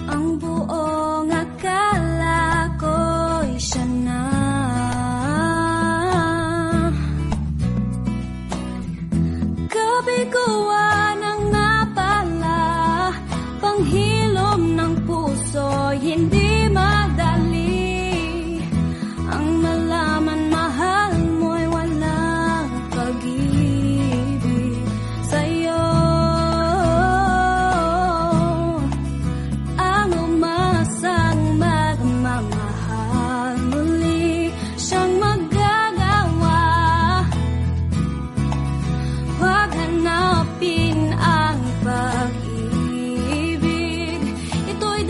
Ang buong akala ko'y siya na. Kabiguan ang nga pala, panghilom ng puso'y hindi madali. Ang malaman mahal mo'y walang pag-ibig sa'yo. Ang umasang magmamahal muli siyang magagawa. Huwag hanapin ang pag-ibig, ito'y